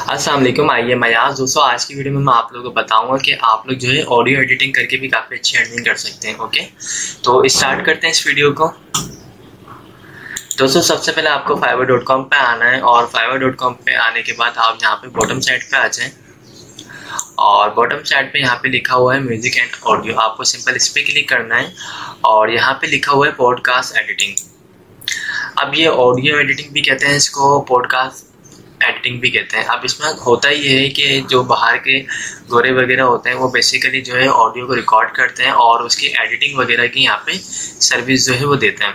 अस्सलाम वालेकुम। आइए मयाज दोस्तों, आज की वीडियो में मैं आप लोगों को बताऊंगा कि आप लोग जो है ऑडियो एडिटिंग करके भी काफ़ी अच्छी अर्निंग कर सकते हैं। ओके, तो स्टार्ट करते हैं इस वीडियो को। दोस्तों सबसे पहले आपको fiverr.com पे आना है और fiverr.com पे आने के बाद आप यहाँ पे बॉटम साइड पे आ जाएं और बॉटम साइड पे यहाँ पे लिखा हुआ है म्यूजिक एंड ऑडियो। आपको सिंपल इस पर क्लिक करना है और यहाँ पे लिखा हुआ है पॉडकास्ट एडिटिंग। अब ये ऑडियो एडिटिंग भी कहते हैं, इसको पॉडकास्ट एडिटिंग भी कहते हैं। अब इसमें होता ये है कि जो बाहर के गोरे वगैरह होते हैं वो बेसिकली जो है ऑडियो को रिकॉर्ड करते हैं और उसकी एडिटिंग वगैरह की यहाँ पे सर्विस जो है वो देते हैं।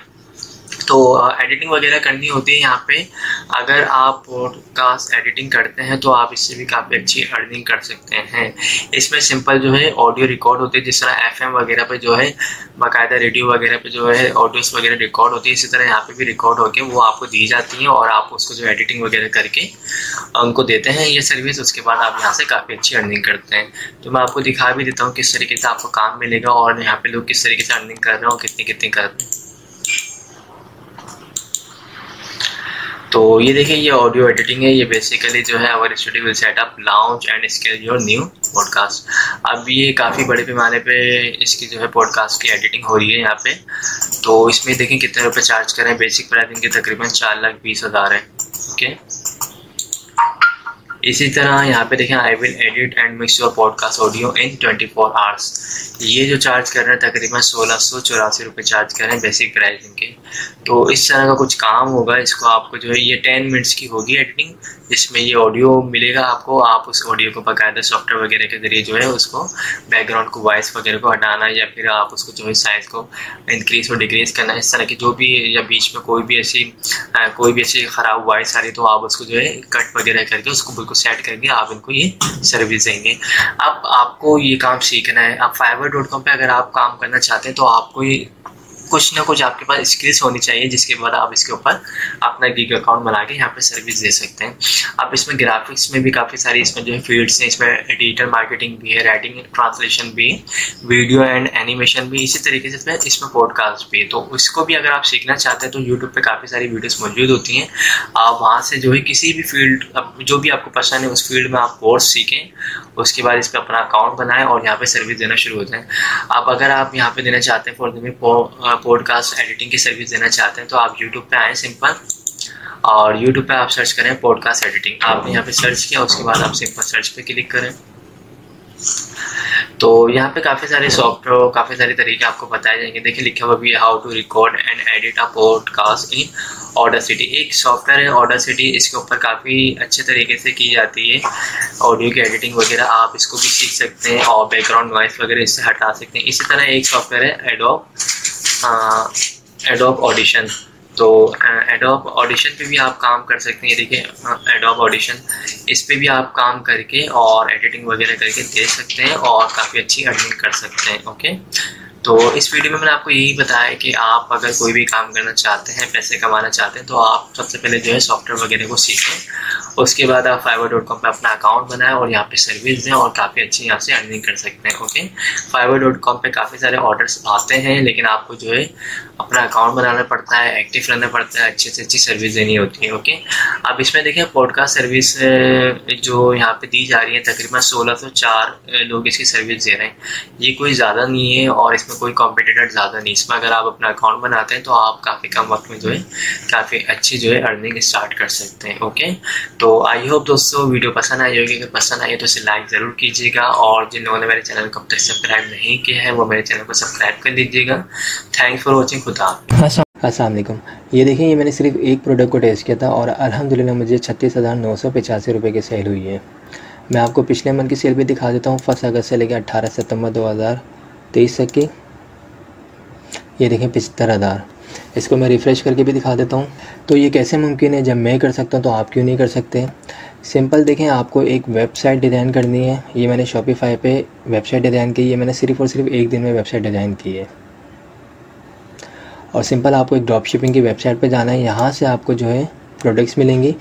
तो एडिटिंग वगैरह करनी होती है यहाँ पे। अगर आप पॉडकास्ट एडिटिंग करते हैं तो आप इससे भी काफ़ी अच्छी अर्निंग कर सकते हैं। इसमें सिंपल जो है ऑडियो रिकॉर्ड होते हैं, जिस तरह FM वगैरह पे जो है बाकायदा रेडियो वगैरह पे जो है ऑडियोस वगैरह रिकॉर्ड होती है, इसी तरह यहाँ पे भी रिकॉर्ड होके वो आपको दी जाती है और आप उसको जो एडिटिंग वगैरह करके उनको देते हैं ये सर्विस। उसके बाद आप यहाँ से काफ़ी अच्छी अर्निंग करते हैं। तो मैं आपको दिखा भी देता हूँ किस तरीके से आपको काम मिलेगा और यहाँ पे लोग किस तरीके से अर्निंग कर रहे हैं और कितनी कितनी कर रहे हैं। तो ये देखिए, ये ऑडियो एडिटिंग है। ये बेसिकली जो है our studio will set up launch and scale your new podcast. अब ये काफ़ी बड़े पैमाने पे इसकी जो है पॉडकास्ट की एडिटिंग हो रही है यहाँ पे। तो इसमें देखें कितने रुपए चार्ज करें। बेसिक प्राइस इनके तकरीबन 4,20,000 है। ओके, इसी तरह यहाँ पे देखें I will edit and mix your podcast audio in 24 hours. ये जो चार्ज कर रहे हैं तकरीबन 1,684 रुपये चार्ज कर रहे हैं बेसिक प्राइस इनके। तो इस तरह का कुछ काम होगा। इसको आपको जो है ये 10 मिनट्स की होगी एडिटिंग, जिसमें ये ऑडियो मिलेगा आपको। आप उस ऑडियो को बाकायदा सॉफ्टवेयर वगैरह के जरिए जो है उसको बैकग्राउंड को वॉइस वगैरह को हटाना या फिर आप उसको जो है साइज़ को इंक्रीज और डिक्रीज करना, इस तरह की जो भी या बीच में कोई भी ऐसी ख़राब वॉइस आ रही तो आप उसको जो है कट वगैरह करके उसको बिल्कुल सेट करके आप इनको ये सर्विस देंगे। अब आपको ये काम सीखना है। अब fiverr.com पे अगर आप काम करना चाहते हैं तो आपको ये कुछ ना कुछ आपके पास स्किल्स होनी चाहिए, जिसके बाद आप इसके ऊपर अपना गिग अकाउंट बना के यहाँ पे सर्विस दे सकते हैं। अब इसमें ग्राफिक्स में भी काफ़ी सारी इसमें जो है फील्ड्स हैं। इसमें एडिटर मार्केटिंग भी है, राइटिंग ट्रांसलेशन भी, वीडियो एंड एनिमेशन भी, इसी तरीके से इसमें पॉडकास्ट भी है। तो इसको भी अगर आप सीखना चाहते हैं तो यूट्यूब पे काफ़ी सारी वीडियोस मौजूद होती हैं। आप वहाँ से जो है किसी भी फील्ड जो भी आपको पसंद है उस फील्ड में आप कोर्स सीखें, उसके बाद इस पर अपना अकाउंट बनाएं और यहाँ पे सर्विस देना शुरू हो जाएं। अब अगर आप यहाँ पे देना चाहते हैं फॉर एग्जाम्पल पॉडकास्ट एडिटिंग की सर्विस देना चाहते हैं तो आप यूट्यूब पे आएँ सिंपल, और यूट्यूब पे आप सर्च करें पॉडकास्ट एडिटिंग। आपने यहाँ पे सर्च किया, उसके बाद आप सिंपल सर्च पे क्लिक करें तो यहाँ पे काफ़ी सारे सॉफ्टवेयर, काफ़ी सारे तरीके आपको बताए जाएंगे। देखिए लिखा हुआ भी how to record and edit a podcast in Audacity. एक सॉफ्टवेयर है ऑडासिटी, इसके ऊपर काफ़ी अच्छे तरीके से की जाती है ऑडियो की एडिटिंग वगैरह। आप इसको भी सीख सकते हैं और बैकग्राउंड वॉइस वगैरह इससे हटा सकते हैं। इसी तरह एक सॉफ्टवेयर है एडोब ऑडिशन। तो एडोब ऑडिशन पे भी आप काम कर सकते हैं। देखिए एडोब ऑडिशन, इस पे भी आप काम करके और एडिटिंग वगैरह करके दे सकते हैं और काफ़ी अच्छी अर्निंग कर सकते हैं। ओके, तो इस वीडियो में मैंने आपको यही बताया कि आप अगर कोई भी काम करना चाहते हैं, पैसे कमाना चाहते हैं, तो आप सबसे पहले जो है सॉफ्टवेयर वगैरह को सीखें। उसके बाद आप fiverr.com पे अपना अकाउंट बनाएं और यहाँ पे सर्विस दें और काफ़ी अच्छी यहाँ से अर्निंग कर सकते हैं। ओके, fiverr.com पे काफ़ी सारे ऑर्डर्स आते हैं, लेकिन आपको जो है अपना अकाउंट बनाना पड़ता है, एक्टिव रहना पड़ता है, अच्छी से अच्छी सर्विस देनी होती है। ओके, अब इसमें देखें पॉडकास्ट सर्विस जो यहाँ पे दी जा रही है तकरीबन 1,604 लोग इसकी सर्विस दे रहे हैं। ये कोई ज़्यादा नहीं है और इसमें कोई कॉम्पिटिटर ज़्यादा नहीं। इसमें अगर आप अपना अकाउंट बनाते हैं तो आप काफ़ी कम वक्त में जो है काफ़ी अच्छी जो है अर्निंग स्टार्ट कर सकते हैं। ओके, तो आई होप दोस्तों वीडियो पसंद आई होगी। अगर पसंद आई तो इसे लाइक ज़रूर कीजिएगा और जिन लोगों ने मेरे चैनल को अब तक सब्सक्राइब नहीं किया है वो मेरे चैनल को सब्सक्राइब कर लीजिएगा। Thanks for watching. खुदा। अस्सलाम वालेकुम। ये देखिए, ये मैंने सिर्फ एक प्रोडक्ट को टेस्ट किया था और अल्हम्दुलिल्लाह मुझे 36,985 रुपये की सेल हुई है। मैं आपको पिछले मंथ की सेल भी दिखा देता हूँ, 1 अगस्त से लेकर 18 सितंबर 2023 तक की। ये देखें 75,000। इसको मैं रिफ़्रेश करके भी दिखा देता हूँ। तो ये कैसे मुमकिन है? जब मैं कर सकता हूँ तो आप क्यों नहीं कर सकते? सिंपल देखें, आपको एक वेबसाइट डिज़ाइन करनी है। ये मैंने शॉपिफाई पे वेबसाइट डिज़ाइन की है। मैंने सिर्फ़ और सिर्फ एक दिन में वेबसाइट डिज़ाइन की है। और सिंपल आपको एक ड्रॉप शिपिंग की वेबसाइट पे जाना है। यहाँ से आपको जो है प्रोडक्ट्स मिलेंगी।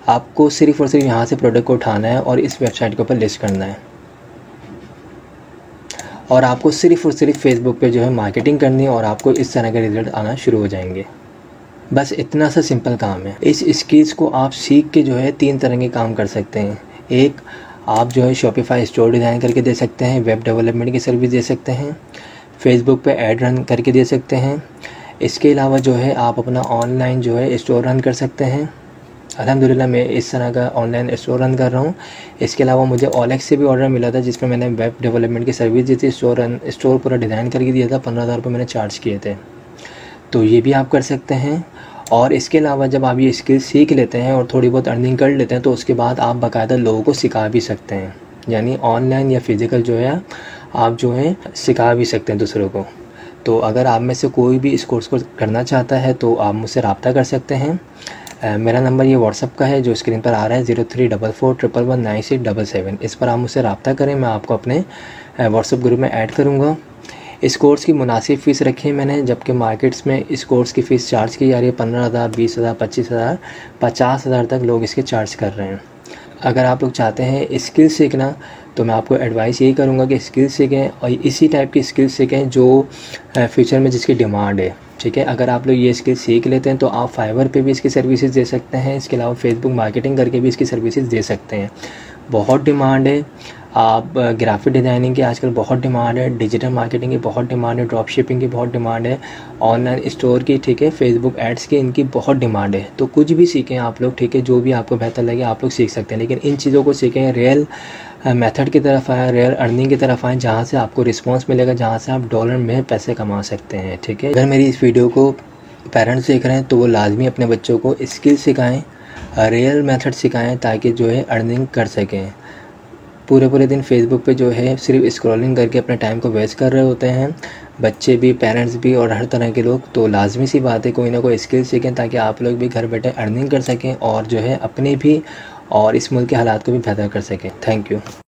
आपको सिर्फ़ और सिर्फ यहाँ से प्रोडक्ट को उठाना है और इस वेबसाइट के ऊपर लिस्ट करना है और आपको सिर्फ़ और सिर्फ फेसबुक पे जो है मार्केटिंग करनी है और आपको इस तरह के रिज़ल्ट आना शुरू हो जाएंगे। बस इतना सा सिंपल काम है। इस स्किल्स को आप सीख के जो है 3 तरह के काम कर सकते हैं। एक, आप जो है शॉपिफाई स्टोर डिज़ाइन करके दे सकते हैं, वेब डेवलपमेंट की सर्विस दे सकते हैं, फेसबुक पे ऐड रन करके दे सकते हैं। इसके अलावा जो है आप अपना ऑनलाइन जो है स्टोर रन कर सकते हैं। अल्हम्दुलिल्लाह मैं इस तरह का ऑनलाइन स्टोर रन कर रहा हूँ। इसके अलावा मुझे ओएलएक्स से भी ऑर्डर मिला था, जिसमें मैंने वेब डेवलपमेंट की सर्विस दी थी। स्टोर पूरा डिज़ाइन करके दिया था, 15,000 रुपये मैंने चार्ज किए थे। तो ये भी आप कर सकते हैं। और इसके अलावा जब आप ये स्किल सीख लेते हैं और थोड़ी बहुत अर्निंग कर लेते हैं, तो उसके बाद आप बाकायदा लोगों को सिखा भी सकते हैं। यानी ऑनलाइन या फिज़िकल जो है आप जो है सिखा भी सकते हैं दूसरों को। तो अगर आप में से कोई भी इस कोर्स को करना चाहता है तो आप मुझसे रब्ता कर सकते हैं। मेरा नंबर ये व्हाट्सअप का है जो स्क्रीन पर आ रहा है, 0344119677। इस पर आप मुझसे रब्ता करें, मैं आपको अपने व्हाट्सअप ग्रुप में ऐड करूँगा। इस कोर्स की मुनासिब फ़ीस रखी है मैंने, जबकि मार्केट्स में इस कोर्स की फ़ीस चार्ज की जा रही है 15,000, 20,000, 25,000, 50,000 तक लोग इसके चार्ज कर रहे हैं। अगर आप लोग चाहते हैं स्किल सीखना तो मैं आपको एडवाइस यही करूँगा कि स्किल सीखें और इसी टाइप की स्किल सीखें जो फ्यूचर में जिसकी डिमांड है। ठीक है, अगर आप लोग ये स्किल सीख लेते हैं तो आप फाइवर पे भी इसकी सर्विसेज दे सकते हैं। इसके अलावा फेसबुक मार्केटिंग करके भी इसकी सर्विसेज दे सकते हैं। बहुत डिमांड है। आप ग्राफिक डिज़ाइनिंग की आजकल बहुत डिमांड है, डिजिटल मार्केटिंग की बहुत डिमांड है, ड्रॉप शिपिंग की बहुत डिमांड है, ऑनलाइन स्टोर की, ठीक है, फेसबुक एड्स की, इनकी बहुत डिमांड है। तो कुछ भी सीखें आप लोग, ठीक है, जो भी आपको बेहतर लगे आप लोग सीख सकते हैं। लेकिन इन चीज़ों को सीखें, रियल मेथड की तरफ आएँ, रियल अर्निंग की तरफ आएँ, जहाँ से आपको रिस्पॉन्स मिलेगा, जहाँ से आप डॉलर में पैसे कमा सकते हैं। ठीक है, अगर मेरी इस वीडियो को पेरेंट्स देख रहे हैं तो वो लाजमी अपने बच्चों को स्किल सिखाएँ, रियल मेथड सिखाएँ, ताकि जो है अर्निंग कर सकें। पूरे दिन फेसबुक पे जो है सिर्फ स्क्रॉलिंग करके अपने टाइम को वेस्ट कर रहे होते हैं, बच्चे भी, पेरेंट्स भी और हर तरह के लोग। तो लाजमी सी बात है कोई ना कोई स्किल सीखें ताकि आप लोग भी घर बैठे अर्निंग कर सकें और जो है अपने भी और इस मुल्क के हालात को भी बेहतर कर सकें। Thank you.